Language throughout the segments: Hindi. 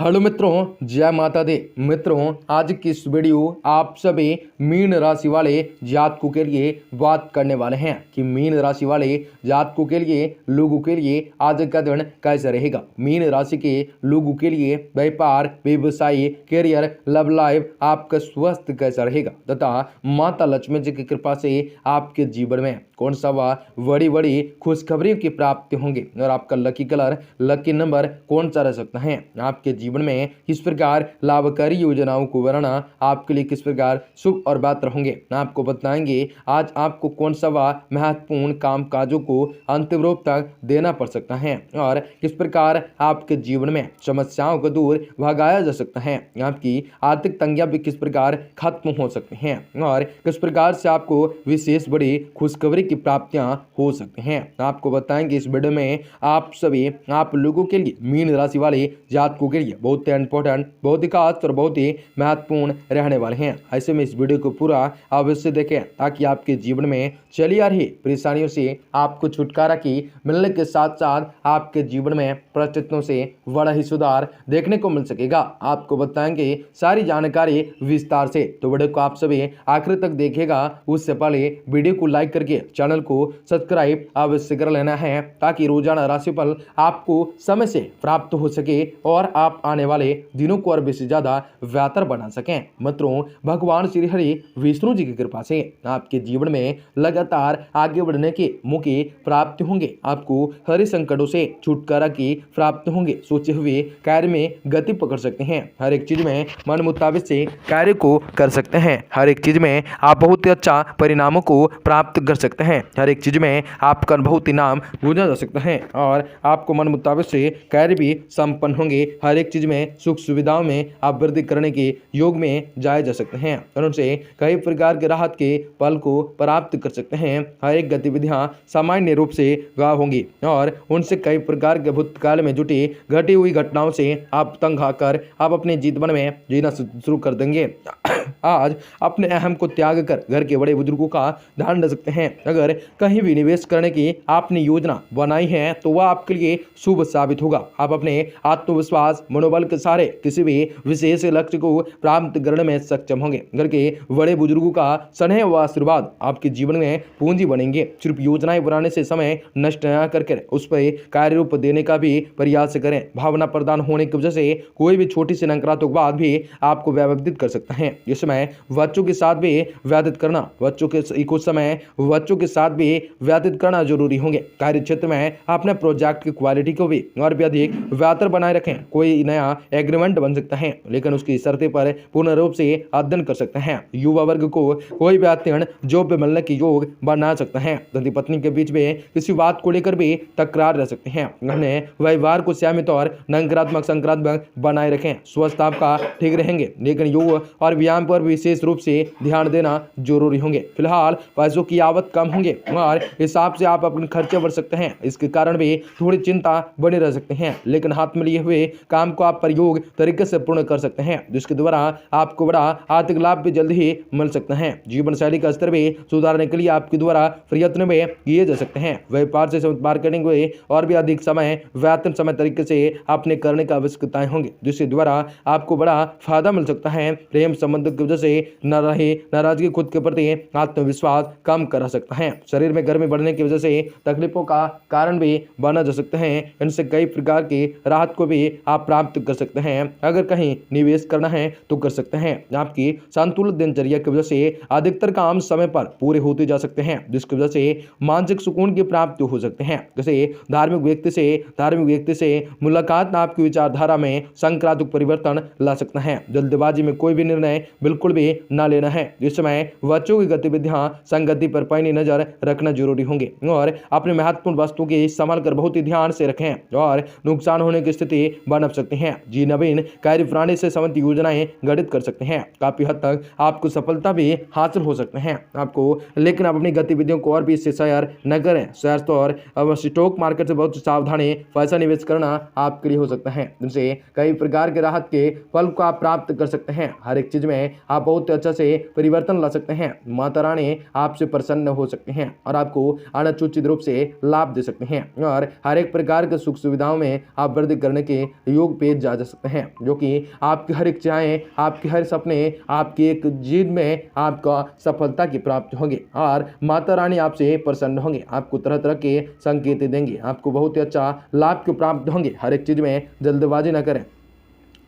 हेलो मित्रों, जय माता दी। मित्रों, आज की इस वीडियो आप सभी मीन राशि वाले जातकों के लिए बात करने वाले हैं कि मीन राशि वाले जातकों के लिए लोगों के लिए आज का दिन कैसा रहेगा। मीन राशि के लोगों के लिए व्यापार, व्यवसाय, करियर, लव लाइफ आपका स्वास्थ्य कैसा रहेगा तथा माता लक्ष्मी जी की कृपा से आपके जीवन में कौन सा बड़ी बड़ी खुशखबरी की प्राप्ति होंगी और आपका लकी कलर, लकी नंबर कौन सा रह सकता है। आपके जीवन में किस प्रकार लाभकारी योजनाओं को बनाना आपके लिए किस प्रकार शुभ और बेहतर होंगे, आपको बताएंगे। आज आपको कौन सा महत्वपूर्ण काम काजों को अंतिम रूप तक देना पड़ सकता है और किस प्रकार आपके जीवन में समस्याओं को दूर भगाया जा सकता है। आपकी आर्थिक तंगियां भी किस प्रकार खत्म हो सकती हैं और किस प्रकार से आपको विशेष बड़ी खुशखबरी की प्राप्तियां हो सकती हैं। आपको बताएंगे इस वीडियो में। आप लोगों के लिए, मीन राशि वाले जातकों के लिए बहुत ही इंपॉर्टेंट, बहुत ही खास और बहुत ही महत्वपूर्ण रहने वाले हैं। ऐसे में इस वीडियो को पूरा अवश्य देखें ताकि आपके जीवन में चली आ रही परेशानियों से आपको छुटकारा की मिलने के साथ साथ आपके जीवन में परिस्थितियों से बड़ा ही सुधार देखने को मिल सकेगा। आपको बताएंगे सारी जानकारी विस्तार से, तो वीडियो को आप सभी आखिर तक देखिएगा। उससे पहले वीडियो को लाइक करके चैनल को सब्सक्राइब अवश्य कर लेना है ताकि रोजाना राशिफल आपको समय से प्राप्त हो सके और आप आने वाले दिनों को और बेहद ज्यादा बेहतर बना सकें। मित्रों, भगवान श्री हरि विष्णु जी की कृपा से आपके जीवन में लगातार आगे बढ़ने के मौके प्राप्त होंगे। आपको हर संकटों से छुटकारा की प्राप्त होंगे। सोचे हुए कार्य में गति पकड़ सकते हैं। हर एक चीज में मन मुताबिक से कार्य को कर सकते हैं। हर एक चीज में आप बहुत ही अच्छा परिणामों को प्राप्त कर सकते हैं। हर एक चीज में आपका बहुत ही नाम गूंजा जा सकता है और आपको मन मुताबिक से कार्य भी संपन्न होंगे। हर एक चीज में सुख सुविधाओं में आप वृद्धि करने के योग में जाए जा सकते हैं और उनसे कई प्रकार के राहत के पल को प्राप्त कर सकते हैं। हर एक गतिविधियां सामान्य रूप से गायब होंगी और उनसे कई प्रकार के भूतकाल में जुटी घटी हुई घटनाओं से आप तंग आकर आप अपने जीवन में जीना शुरू कर देंगे। आज अपने अहम को त्याग कर घर के बड़े बुजुर्गों का ध्यान रख सकते हैं। अगर कहीं भी निवेश करने की आपने योजना बनाई है तो वह आपके लिए शुभ साबित होगा। आप अपने आत्मविश्वास, मनोबल के सहारे किसी भी विशेष लक्ष्य को प्राप्त करने में सक्षम होंगे। घर के बड़े बुजुर्गों का स्नेह व आशीर्वाद आपके जीवन में पूंजी बनेंगे। सिर्फ योजनाएं बनाने से समय नष्ट न करके उस पर कार्य रूप देने का भी प्रयास करें। भावना प्रदान होने की वजह से कोई भी छोटी सी नकारात्मक बात भी आपको व्यवस्थित कर सकता है। इस समय बच्चों के साथ भी व्यतीत करना बच्चों के साथ भी व्यतीत करना जरूरी होंगे। कार्य क्षेत्र में अपने प्रोजेक्ट की क्वालिटी को भी और भी अधिक बेहतर बनाए रखें। कोई नया एग्रीमेंट बन सकता है लेकिन उसकी शर्तें पर पूर्ण रूप से अध्ययन कर सकते हैं। युवा वर्ग को कोई भी अत्यंत जॉब पे मिलने की योग बना सकता है। पति पत्नी के बीच में किसी बात को लेकर भी तकरार रह सकते हैं। उन्हें व्यवहार को सीमित और नकारात्मक सकारात्मक बनाए रखें। स्वास्थ्य आपका ठीक रहेंगे लेकिन योग और व्यायाम पर विशेष रूप से ध्यान देना जरूरी होंगे। फिलहाल पैसों की आवक कम होंगे और हिसाब से आप अपने खर्चे बढ़ सकते हैं। इसके कारण भी थोड़ी चिंता बनी रह सकते हैं लेकिन हाथ में लिए हुए काम को आप प्रयोग तरीके से पूर्ण कर सकते हैं जिसके द्वारा आपको बड़ा आर्थिक लाभ भी जल्द ही मिल सकता है। जीवन शैली का स्तर भी सुधारने के लिए आपके द्वारा प्रयत्न में किए जा सकते हैं। व्यापार से मार्केटिंग हुए और भी अधिक समय वेतन समय तरीके से अपने करने की आवश्यकताएं होंगी जिसके द्वारा आपको बड़ा फायदा मिल सकता है। प्रेम संबंध की वजह से नाराजगी खुद के प्रति आत्मविश्वास कम करा सकता है। शरीर में गर्मी बढ़ने की वजह से तकलीफों का कारण भी बना जा सकता है। इनसे कई प्रकार की राहत को भी आप प्राप्त कर सकते हैं। अगर कहीं निवेश करना है तो कर सकते हैं। आपकी संतुलित दिनचर्या की वजह से अधिकतर काम समय पर पूरे होते जा सकते हैं जिसकी वजह से मानसिक सुकून की प्राप्ति हो सकते हैं। जैसे धार्मिक व्यक्ति से मुलाकात आपकी विचारधारा में सकारात्मक परिवर्तन ला सकता है। जल्दबाजी में कोई भी निर्णय बिल्कुल भी न लेना है। इस समय बच्चों की गतिविधियां संगति पर पैनी नजर रखना जरूरी होंगे और अपने महत्वपूर्ण वस्तुओं की संभाल कर बहुत ही ध्यान से रखें और नुकसान होने की स्थिति बन सकती है। जी नवीन कार्य प्रणाली से संबंधित योजनाएं गठित कर सकते हैं। काफी हद तक आपको सफलता भी हासिल हो सकते हैं आपको, लेकिन आप अपनी गतिविधियों को और भी इससे शेयर न करें। शेयर और स्टॉक मार्केट से बहुत सावधानी पैसा निवेश करना आपके लिए हो सकता है जिनसे कई प्रकार के राहत के फल को आप प्राप्त कर सकते हैं। हर एक चीज में आप बहुत अच्छा से परिवर्तन ला सकते हैं। माता रानी आपसे प्रसन्न हो सकते हैं और आपको अनचूचित रूप से लाभ दे सकते हैं और हर एक प्रकार के सुख सुविधाओं में आप वृद्धि करने के योग पेश जा सकते हैं, जो कि आपकी हर इच्छाएं, आपके हर सपने, आपकी एक जीत में आपका सफलता की प्राप्ति होगी और माता रानी आपसे प्रसन्न होंगे, आपको तरह तरह के संकेत देंगे, आपको बहुत ही अच्छा लाभ की प्राप्त होंगे। हर एक चीज़ में जल्दबाजी न करें।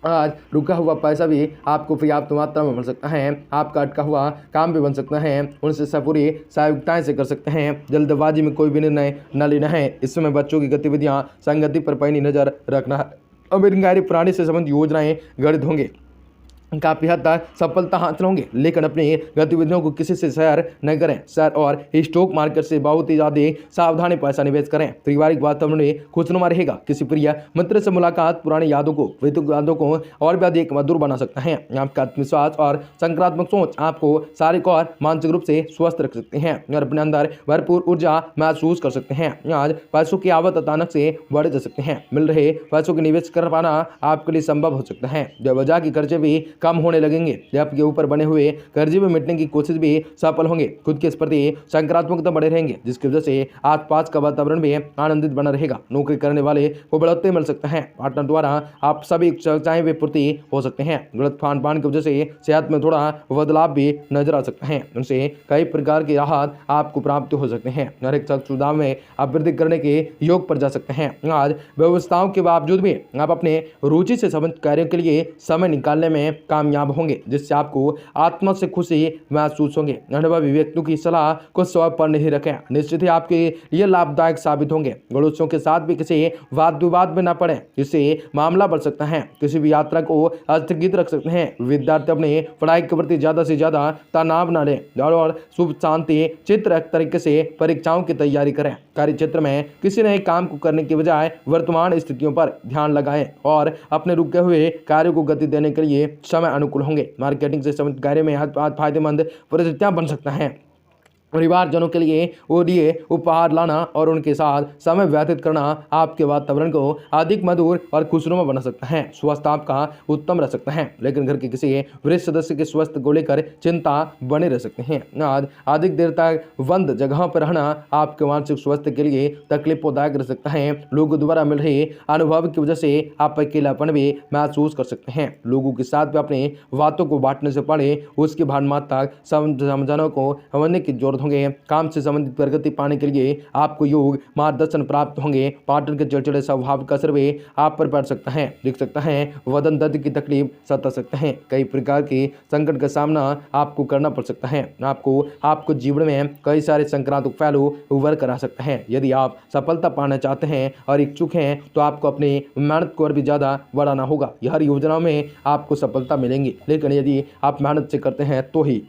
आज रुका हुआ पैसा भी आपको पर्याप्त मात्रा में मिल सकता है, आपका अटका हुआ काम भी बन सकता है, उनसे सब पूरी सहायताएँ से कर सकते हैं। जल्दबाजी में कोई भी निर्णय न लेना है। इस समय बच्चों की गतिविधियाँ संगति पर पैनी नज़र रखना है। अमेरिकी प्राणी से संबंधित योजनाएं गठित होंगे, काफ़ी हद तक सफलता हासिल होंगे, लेकिन अपनी गतिविधियों को किसी से शेयर न करें। शेयर और स्टॉक मार्केट से बहुत ही ज़्यादा सावधानी पैसा निवेश करें। पारिवारिक वातावरण में खुशनुमा रहेगा। किसी प्रिय मित्र से मुलाकात पुरानी यादों को, बीते यादों को और भी अधिक मधुर बना सकता है। आपका आत्मविश्वास और सकारात्मक सोच आपको शारीरिक और मानसिक रूप से स्वस्थ रख सकते हैं और अपने अंदर भरपूर ऊर्जा महसूस कर सकते हैं। आज पैसों की आवक अचानक से बढ़ जा सकते हैं। मिल रहे पैसों के निवेश कर पाना आपके लिए संभव हो सकता है। बेवजह के खर्चे भी कम होने लगेंगे। आपके ऊपर बने हुए कर्जे में मिटने की कोशिश भी सफल होंगे। खुद के प्रति सकारात्मकता बढ़े रहेंगे, जिसकी वजह से आसपास का वातावरण भी आनंदित बना रहेगा। नौकरी करने वाले को बढ़ोतरी मिल सकता है। पार्टनर द्वारा आप सभी इच्छाएं भी पूर्ति हो सकते हैं। गलत खान पान की वजह से सेहत में थोड़ा बदलाव भी नजर आ सकता है। उनसे कई प्रकार की राहत आपको प्राप्त हो सकते हैं। हर एक सुविधा में आप वृद्धि करने के योग पर जा सकते हैं। आज व्यवस्थाओं के बावजूद भी आप अपने रुचि से संबंधित कार्यों के लिए समय निकालने में कामयाब होंगे, जिससे आपको आत्मा से खुशी महसूस होंगे। अनुभवी व्यक्तियों की सलाह को स्वयं पर नहीं रखें, निश्चित ही आपके लिए लाभदायक साबित होंगे। पड़ोसियों के साथ भी किसी वाद विवाद में न पड़े, इससे मामला बढ़ सकता है। किसी भी यात्रा को स्थगित रख सकते हैं। विद्यार्थी अपनी पढ़ाई के प्रति ज्यादा से ज्यादा तनाव न लें और शुभ शांति चित्र तरीके से परीक्षाओं की तैयारी करें। कार्य क्षेत्र में किसी नए काम को करने के बजाय वर्तमान स्थितियों पर ध्यान लगाएं और अपने रुके हुए कार्यों को गति देने के लिए समय अनुकूल होंगे। मार्केटिंग से संबंधित कार्य में फायदेमंद परिस्थितियां बन सकता है। परिवारजनों के लिए उपहार लाना और उनके साथ समय व्यतीत करना आपके वातावरण को अधिक मधुर और खुशनुमा बना सकता है। स्वास्थ्य आपका उत्तम रह सकता है, लेकिन घर के किसी वरिष्ठ सदस्य के स्वास्थ्य को लेकर चिंता बने रह सकते हैं। आज अधिक देर तक बंद जगह पर रहना आपके मानसिक स्वास्थ्य के लिए तकलीफदायक रह सकता है। लोगों द्वारा मिल रहे अनुभव की वजह से आप अकेलापन भी महसूस कर सकते हैं। लोगों के साथ भी अपनी बातों को बांटने से पहले उसकी भावनात्मक समझाने को समझने की जरूरत होंगे। काम से संबंधित प्रगति पाने के लिए आपको योग मार्गदर्शन प्राप्त होंगे। पार्टनर के चिड़चिड़े स्वभाव का असर भी आप पर पड़ सकता है। दिख सकता है वजन दर्द की तकलीफ सता सकते हैं। कई प्रकार के संकट का सामना आपको करना पड़ सकता है। आपको जीवन में कई सारे संक्रांतिक पहलू उभर कर आ सकते हैं। यदि आप सफलता पाना चाहते हैं और इच्छुक हैं तो आपको अपनी मेहनत को और भी ज़्यादा बढ़ाना होगा। हर योजनाओं में आपको सफलता मिलेंगी, लेकिन यदि आप मेहनत से करते हैं तो ही